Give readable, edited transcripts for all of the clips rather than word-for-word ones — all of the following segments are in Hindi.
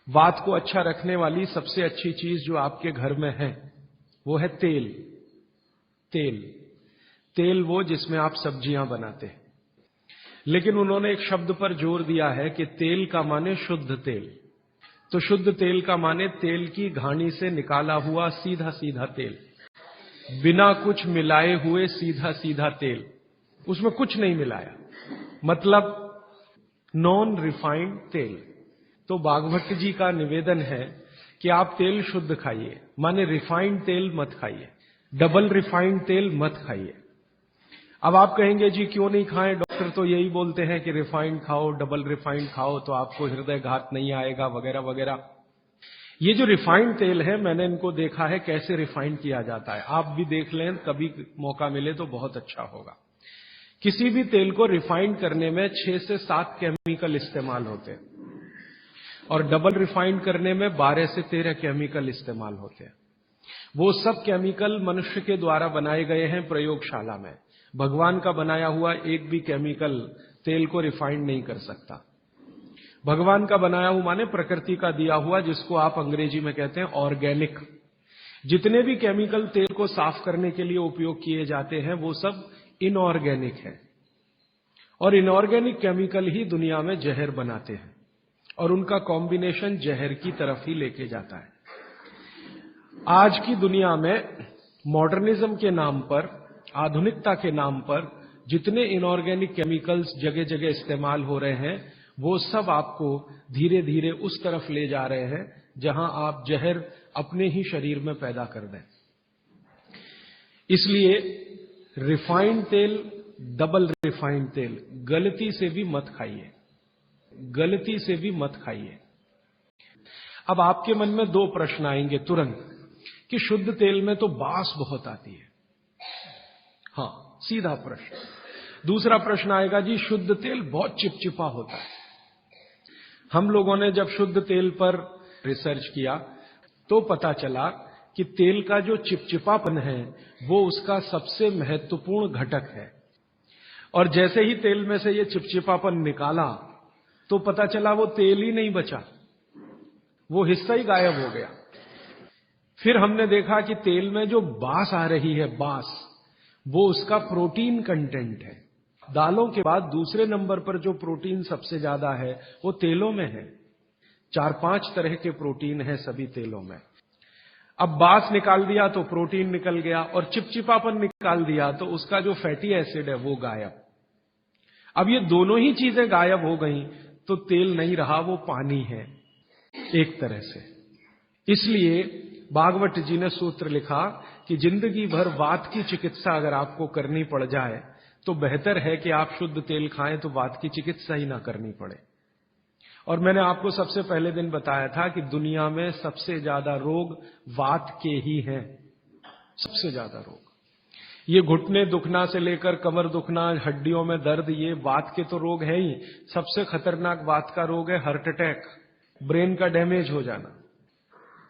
वात को अच्छा रखने वाली सबसे अच्छी चीज जो आपके घर में है वो है तेल। तेल तेल वो जिसमें आप सब्जियां बनाते हैं। लेकिन उन्होंने एक शब्द पर जोर दिया है कि तेल का माने शुद्ध तेल। तो शुद्ध तेल का माने तेल की घानी से निकाला हुआ सीधा सीधा तेल, बिना कुछ मिलाए हुए सीधा सीधा तेल, उसमें कुछ नहीं मिलाया, मतलब नॉन रिफाइंड तेल। तो बागभट्ट जी का निवेदन है कि आप तेल शुद्ध खाइए, माने रिफाइंड तेल मत खाइए, डबल रिफाइंड तेल मत खाइए। अब आप कहेंगे जी क्यों नहीं खाएं, डॉक्टर तो यही बोलते हैं कि रिफाइंड खाओ, डबल रिफाइंड खाओ तो आपको हृदय घात नहीं आएगा वगैरह वगैरह। ये जो रिफाइंड तेल है, मैंने इनको देखा है कैसे रिफाइंड किया जाता है। आप भी देख लें, कभी मौका मिले तो बहुत अच्छा होगा। किसी भी तेल को रिफाइंड करने में 6 से 7 केमिकल इस्तेमाल होते हैं और डबल रिफाइंड करने में 12 से 13 केमिकल इस्तेमाल होते हैं। वो सब केमिकल मनुष्य के द्वारा बनाए गए हैं प्रयोगशाला में। भगवान का बनाया हुआ एक भी केमिकल तेल को रिफाइंड नहीं कर सकता। भगवान का बनाया हुआ माने प्रकृति का दिया हुआ, जिसको आप अंग्रेजी में कहते हैं ऑर्गेनिक। जितने भी केमिकल तेल को साफ करने के लिए उपयोग किए जाते हैं वो सब इनऑर्गेनिक है, और इनऑर्गेनिक केमिकल ही दुनिया में जहर बनाते हैं और उनका कॉम्बिनेशन जहर की तरफ ही लेके जाता है। आज की दुनिया में मॉडर्निज्म के नाम पर, आधुनिकता के नाम पर जितने इनऑर्गेनिक केमिकल्स जगह जगह इस्तेमाल हो रहे हैं, वो सब आपको धीरे धीरे उस तरफ ले जा रहे हैं जहां आप जहर अपने ही शरीर में पैदा कर दें। इसलिए रिफाइंड तेल, डबल रिफाइंड तेल गलती से भी मत खाइए, गलती से भी मत खाइए। अब आपके मन में 2 प्रश्न आएंगे तुरंत कि शुद्ध तेल में तो बास बहुत आती है। हां, सीधा प्रश्न। दूसरा प्रश्न आएगा जी शुद्ध तेल बहुत चिपचिपा होता है। हम लोगों ने जब शुद्ध तेल पर रिसर्च किया तो पता चला कि तेल का जो चिपचिपापन है वो उसका सबसे महत्वपूर्ण घटक है, और जैसे ही तेल में से ये चिपचिपापन निकाला तो पता चला वो तेल ही नहीं बचा, वो हिस्सा ही गायब हो गया। फिर हमने देखा कि तेल में जो बास आ रही है, बास, वो उसका प्रोटीन कंटेंट है। दालों के बाद दूसरे नंबर पर जो प्रोटीन सबसे ज्यादा है वो तेलों में है। 4-5 तरह के प्रोटीन है सभी तेलों में। अब बास निकाल दिया तो प्रोटीन निकल गया, और चिपचिपापन निकाल दिया तो उसका जो फैटी एसिड है वो गायब। अब ये दोनों ही चीजें गायब हो गई तो तेल नहीं रहा, वो पानी है एक तरह से। इसलिए भागवत जी ने सूत्र लिखा कि जिंदगी भर वात की चिकित्सा अगर आपको करनी पड़ जाए तो बेहतर है कि आप शुद्ध तेल खाएं तो वात की चिकित्सा ही ना करनी पड़े। और मैंने आपको सबसे पहले दिन बताया था कि दुनिया में सबसे ज्यादा रोग वात के ही हैं, सबसे ज्यादा रोग। ये घुटने दुखना से लेकर कमर दुखना, हड्डियों में दर्द, ये वात के तो रोग है ही। सबसे खतरनाक वात का रोग है हार्ट अटैक, ब्रेन का डैमेज हो जाना।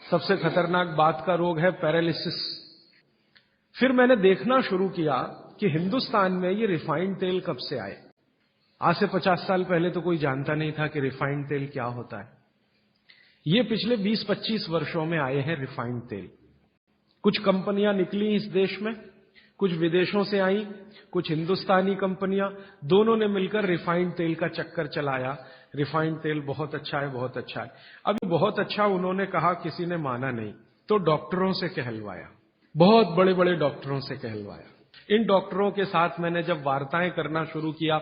सबसे खतरनाक बात का रोग है पैरालिसिस। फिर मैंने देखना शुरू किया कि हिंदुस्तान में ये रिफाइंड तेल कब से आए। आज से 50 साल पहले तो कोई जानता नहीं था कि रिफाइंड तेल क्या होता है। ये पिछले 20-25 वर्षों में आए हैं रिफाइंड तेल। कुछ कंपनियां निकली इस देश में, कुछ विदेशों से आई, कुछ हिंदुस्तानी कंपनियां, दोनों ने मिलकर रिफाइंड तेल का चक्कर चलाया। रिफाइंड तेल बहुत अच्छा है, बहुत अच्छा है। अब बहुत अच्छा उन्होंने कहा, किसी ने माना नहीं, तो डॉक्टरों से कहलवाया, बहुत बड़े बड़े डॉक्टरों से कहलवाया। इन डॉक्टरों के साथ मैंने जब वार्ताएं करना शुरू किया,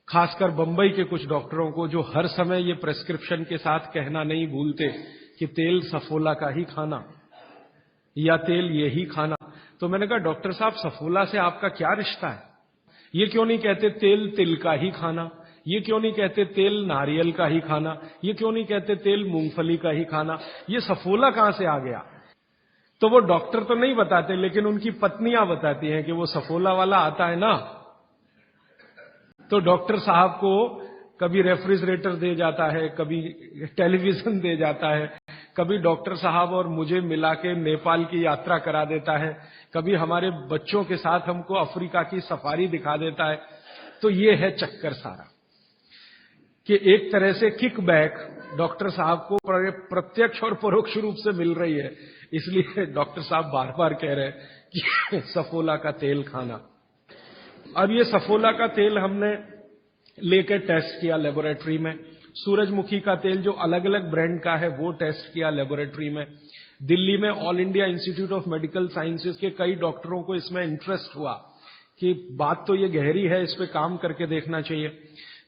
खासकर बंबई के कुछ डॉक्टरों को जो हर समय ये प्रेस्क्रिप्शन के साथ कहना नहीं भूलते कि तेल सफोला का ही खाना या तेल ये ही खाना, तो मैंने कहा डॉक्टर साहब सफोला से आपका क्या रिश्ता है? ये क्यों नहीं कहते तेल तिल का ही खाना? ये क्यों नहीं कहते तेल नारियल का ही खाना? ये क्यों नहीं कहते तेल मूंगफली का ही खाना? ये सफोला कहां से आ गया? तो वो डॉक्टर तो नहीं बताते, लेकिन उनकी पत्नियां बताती हैं कि वो सफोला वाला आता है ना, तो डॉक्टर साहब को कभी रेफ्रिजरेटर दे जाता है, कभी टेलीविजन दे जाता है, कभी डॉक्टर साहब और मुझे मिला के नेपाल की यात्रा करा देता है, कभी हमारे बच्चों के साथ हमको अफ्रीका की सफारी दिखा देता है। तो ये है चक्कर सारा। कि एक तरह से किकबैक डॉक्टर साहब को प्रत्यक्ष और परोक्ष रूप से मिल रही है। इसलिए डॉक्टर साहब बार बार कह रहे हैं कि सफोला का तेल खाना। अब ये सफोला का तेल हमने लेकर टेस्ट किया लेबोरेटरी में। सूरजमुखी का तेल जो अलग अलग ब्रांड का है वो टेस्ट किया लेबोरेटरी में। दिल्ली में all India institute of medical sciences के कई डॉक्टरों को इसमें इंटरेस्ट हुआ कि बात तो ये गहरी है, इस पे काम करके देखना चाहिए।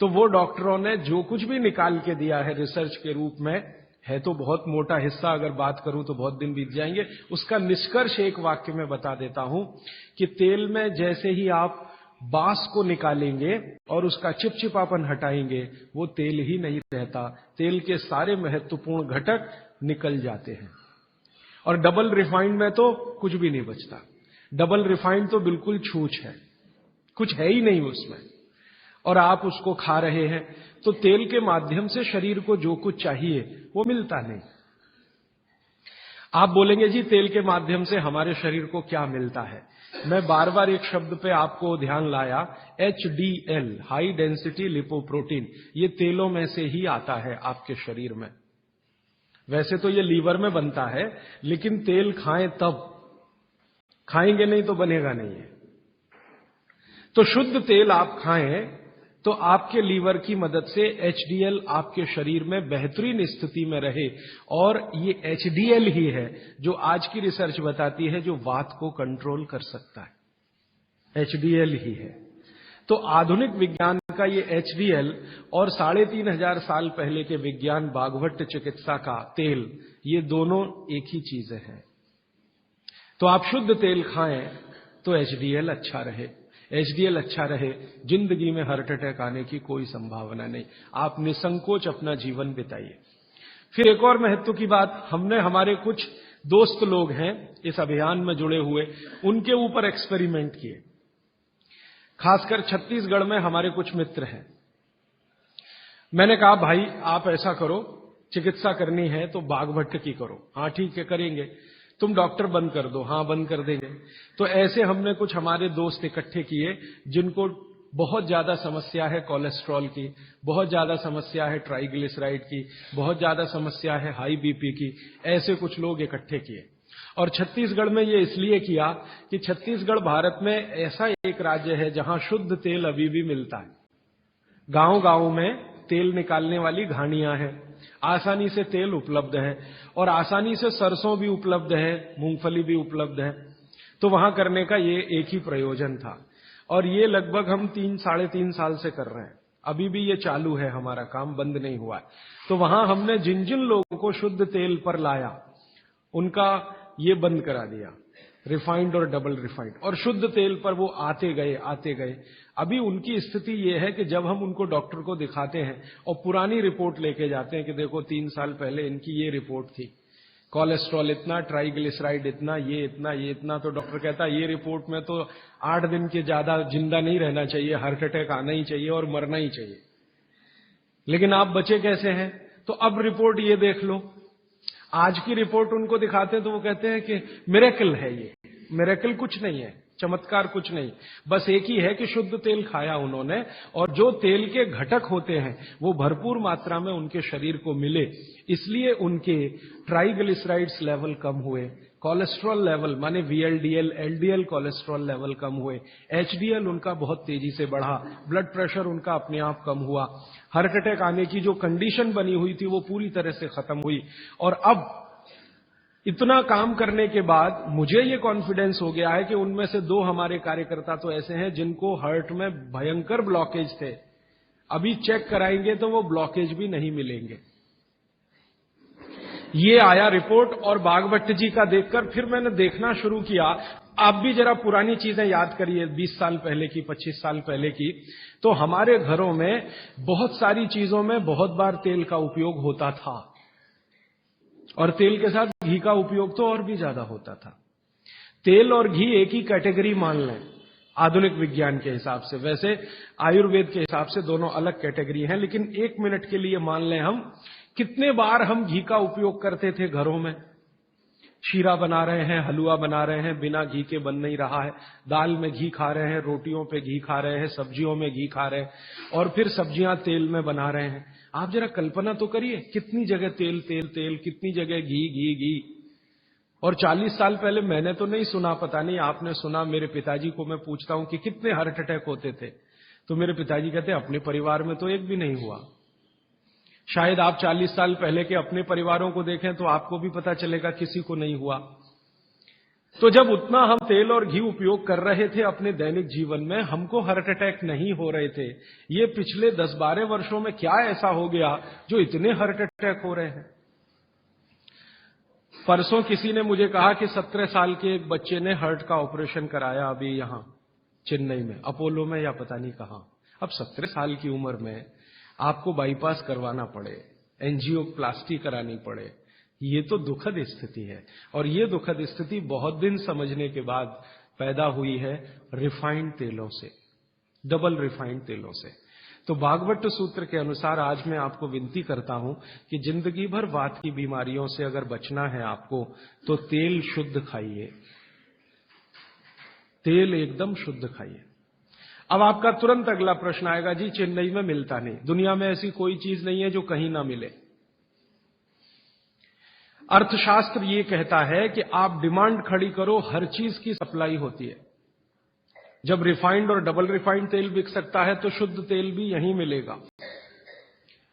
तो वो डॉक्टरों ने जो कुछ भी निकाल के दिया है रिसर्च के रूप में, है तो बहुत मोटा हिस्सा, अगर बात करूं तो बहुत दिन बीत जाएंगे। उसका निष्कर्ष एक वाक्य में बता देता हूं कि तेल में जैसे ही आप बांस को निकालेंगे और उसका चिपचिपापन हटाएंगे, वो तेल ही नहीं रहता, तेल के सारे महत्वपूर्ण घटक निकल जाते हैं। और डबल रिफाइंड में तो कुछ भी नहीं बचता। डबल रिफाइंड तो बिल्कुल छूछ है, कुछ है ही नहीं उसमें, और आप उसको खा रहे हैं। तो तेल के माध्यम से शरीर को जो कुछ चाहिए वो मिलता नहीं। आप बोलेंगे जी तेल के माध्यम से हमारे शरीर को क्या मिलता है। मैं बार बार एक शब्द पे आपको ध्यान लाया, HDL, हाई डेंसिटी लिपोप्रोटीन। ये तेलों में से ही आता है आपके शरीर में। वैसे तो ये लीवर में बनता है, लेकिन तेल खाएं तब, खाएंगे नहीं तो बनेगा नहीं है। तो शुद्ध तेल आप खाएं तो आपके लीवर की मदद से HDL आपके शरीर में बेहतरीन स्थिति में रहे। और ये HDL ही है जो आज की रिसर्च बताती है जो वात को कंट्रोल कर सकता है, HDL ही है। तो आधुनिक विज्ञान का ये HDL और 3500 साल पहले के विज्ञान बाघभट्ट चिकित्सा का तेल, ये दोनों एक ही चीजें हैं। तो आप शुद्ध तेल खाएं तो HDL अच्छा रहे। HDL अच्छा रहे, जिंदगी में हार्ट अटैक आने की कोई संभावना नहीं। आप निसंकोच अपना जीवन बिताइए। फिर एक और महत्व की बात, हमने हमारे कुछ दोस्त लोग हैं इस अभियान में जुड़े हुए, उनके ऊपर एक्सपेरिमेंट किए। खासकर छत्तीसगढ़ में हमारे कुछ मित्र हैं। मैंने कहा भाई आप ऐसा करो, चिकित्सा करनी है तो बाघभट्ट की करो। हाँ ठीक है करेंगे। तुम डॉक्टर बंद कर दो। हाँ बंद कर देंगे। तो ऐसे हमने कुछ हमारे दोस्त इकट्ठे किए जिनको बहुत ज्यादा समस्या है कोलेस्ट्रॉल की, बहुत ज्यादा समस्या है ट्राइग्लिसराइड की, बहुत ज्यादा समस्या है हाई बीपी की। ऐसे कुछ लोग इकट्ठे किए। और छत्तीसगढ़ में ये इसलिए किया कि छत्तीसगढ़ भारत में ऐसा एक राज्य है जहां शुद्ध तेल अभी भी मिलता है। गांव गांव में तेल निकालने वाली घानियां हैं, आसानी से तेल उपलब्ध है, और आसानी से सरसों भी उपलब्ध है, मूंगफली भी उपलब्ध है। तो वहां करने का ये एक ही प्रयोजन था। और ये लगभग हम 3-3.5 साल से कर रहे हैं। अभी भी ये चालू है, हमारा काम बंद नहीं हुआ है। तो वहां हमने जिन जिन लोगों को शुद्ध तेल पर लाया उनका ये बंद करा दिया, रिफाइंड और डबल रिफाइंड, और शुद्ध तेल पर वो आते गए। अभी उनकी स्थिति ये है कि जब हम उनको डॉक्टर को दिखाते हैं और पुरानी रिपोर्ट लेके जाते हैं कि देखो 3 साल पहले इनकी ये रिपोर्ट थी, कोलेस्ट्रॉल इतना, ट्राइग्लिसराइड इतना, ये इतना, तो डॉक्टर कहता है ये रिपोर्ट में तो 8 दिन के ज्यादा जिंदा नहीं रहना चाहिए, हार्ट अटैक आना ही चाहिए और मरना ही चाहिए, लेकिन आप बचे कैसे हैं। तो अब रिपोर्ट ये देख लो। आज की रिपोर्ट उनको दिखाते हैं तो वो कहते हैं कि मिरेकल है, ये मिरेकल कुछ नहीं है, चमत्कार कुछ नहीं, बस एक ही है कि शुद्ध तेल खाया उन्होंने, और जो तेल के घटक होते हैं वो भरपूर मात्रा में उनके शरीर को मिले, इसलिए उनके ट्राइग्लिसराइड्स लेवल कम हुए, कोलेस्ट्रॉल लेवल माने VLDL, LDL कोलेस्ट्रॉल लेवल कम हुए, HDL उनका बहुत तेजी से बढ़ा, ब्लड प्रेशर उनका अपने आप कम हुआ, हार्ट अटैक आने की जो कंडीशन बनी हुई थी वो पूरी तरह से खत्म हुई। और अब इतना काम करने के बाद मुझे ये कॉन्फिडेंस हो गया है कि उनमें से 2 हमारे कार्यकर्ता तो ऐसे हैं जिनको हार्ट में भयंकर ब्लॉकेज थे, अभी चेक कराएंगे तो वो ब्लॉकेज भी नहीं मिलेंगे। ये आया रिपोर्ट, और बाघभट्ट जी का देखकर फिर मैंने देखना शुरू किया। आप भी जरा पुरानी चीजें याद करिए, 20 साल पहले की, 25 साल पहले की। तो हमारे घरों में बहुत सारी चीजों में बहुत बार तेल का उपयोग होता था, और तेल के साथ घी का उपयोग तो और भी ज्यादा होता था। तेल और घी एक ही कैटेगरी मान लें आधुनिक विज्ञान के हिसाब से, वैसे आयुर्वेद के हिसाब से दोनों अलग कैटेगरी हैं, लेकिन 1 मिनट के लिए मान लें हम, कितने बार हम घी का उपयोग करते थे घरों में। शीरा बना रहे हैं, हलवा बना रहे हैं, बिना घी के बन नहीं रहा है। दाल में घी खा रहे हैं, रोटियों पे घी खा रहे हैं, सब्जियों में घी खा रहे हैं, और फिर सब्जियां तेल में बना रहे हैं। आप जरा कल्पना तो करिए, कितनी जगह तेल तेल तेल, कितनी जगह घी घी घी। और 40 साल पहले मैंने तो नहीं सुना, पता नहीं आपने सुना, मेरे पिताजी को मैं पूछता हूं कि कितने हार्ट अटैक होते थे, तो मेरे पिताजी कहते अपने परिवार में तो एक भी नहीं हुआ। शायद आप 40 साल पहले के अपने परिवारों को देखें तो आपको भी पता चलेगा किसी को नहीं हुआ। तो जब उतना हम तेल और घी उपयोग कर रहे थे अपने दैनिक जीवन में, हमको हार्ट अटैक नहीं हो रहे थे। ये पिछले 10-12 वर्षों में क्या ऐसा हो गया जो इतने हार्ट अटैक हो रहे हैं? परसों किसी ने मुझे कहा कि 17 साल के एक बच्चे ने हार्ट का ऑपरेशन कराया अभी यहां चेन्नई में, अपोलो में या पता नहीं कहां। अब 17 साल की उम्र में आपको बाईपास करवाना पड़े, एंजियोप्लास्टी करानी पड़े, ये तो दुखद स्थिति है। और ये दुखद स्थिति बहुत दिन समझने के बाद पैदा हुई है रिफाइंड तेलों से, डबल रिफाइंड तेलों से। तो भागवत सूत्र के अनुसार आज मैं आपको विनती करता हूं कि जिंदगी भर वात की बीमारियों से अगर बचना है आपको, तो तेल शुद्ध खाइए, तेल एकदम शुद्ध खाइए। अब आपका तुरंत अगला प्रश्न आएगा, जी चेन्नई में मिलता नहीं, दुनिया में ऐसी कोई चीज नहीं है जो कहीं ना मिले। अर्थशास्त्र ये कहता है कि आप डिमांड खड़ी करो, हर चीज की सप्लाई होती है। जब रिफाइंड और डबल रिफाइंड तेल बिक सकता है तो शुद्ध तेल भी यहीं मिलेगा।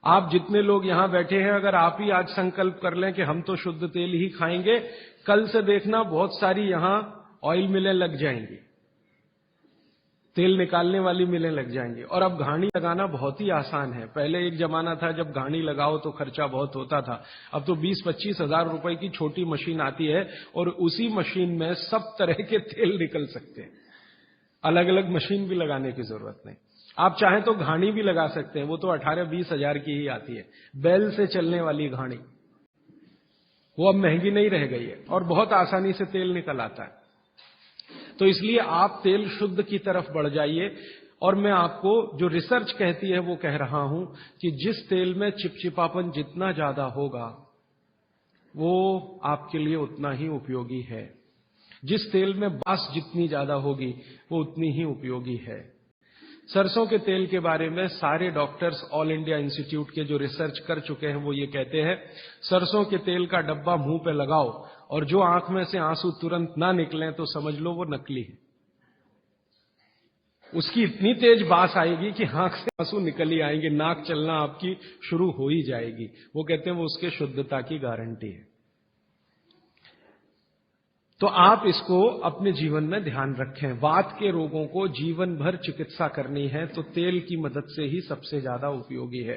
आप जितने लोग यहां बैठे हैं, अगर आप ही आज संकल्प कर लें कि हम तो शुद्ध तेल ही खाएंगे, कल से देखना बहुत सारी यहां ऑयल मिलें लग जाएंगी, तेल निकालने वाली मिलें लग जाएंगी। और अब घानी लगाना बहुत ही आसान है। पहले एक जमाना था जब घानी लगाओ तो खर्चा बहुत होता था। अब तो 20-25 हजार रुपए की छोटी मशीन आती है और उसी मशीन में सब तरह के तेल निकल सकते हैं। अलग अलग मशीन भी लगाने की जरूरत नहीं। आप चाहें तो घानी भी लगा सकते हैं, वो तो 18-20 हजार की ही आती है, बैल से चलने वाली घानी। वो अब महंगी नहीं रह गई है और बहुत आसानी से तेल निकल आता है। तो इसलिए आप तेल शुद्ध की तरफ बढ़ जाइए। और मैं आपको जो रिसर्च कहती है वो कह रहा हूं कि जिस तेल में चिपचिपापन जितना ज्यादा होगा वो आपके लिए उतना ही उपयोगी है। जिस तेल में बास जितनी ज्यादा होगी वो उतनी ही उपयोगी है। सरसों के तेल के बारे में सारे डॉक्टर्स ऑल इंडिया इंस्टीट्यूट के जो रिसर्च कर चुके हैं वो ये कहते हैं, सरसों के तेल का डब्बा मुंह पे लगाओ और जो आंख में से आंसू तुरंत ना निकलें तो समझ लो वो नकली है। उसकी इतनी तेज बास आएगी कि आंख से आंसू निकल ही आएंगे, नाक चलना आपकी शुरू हो ही जाएगी। वो कहते हैं वो उसके शुद्धता की गारंटी है। तो आप इसको अपने जीवन में ध्यान रखें। वात के रोगों को जीवन भर चिकित्सा करनी है तो तेल की मदद से ही सबसे ज्यादा उपयोगी है।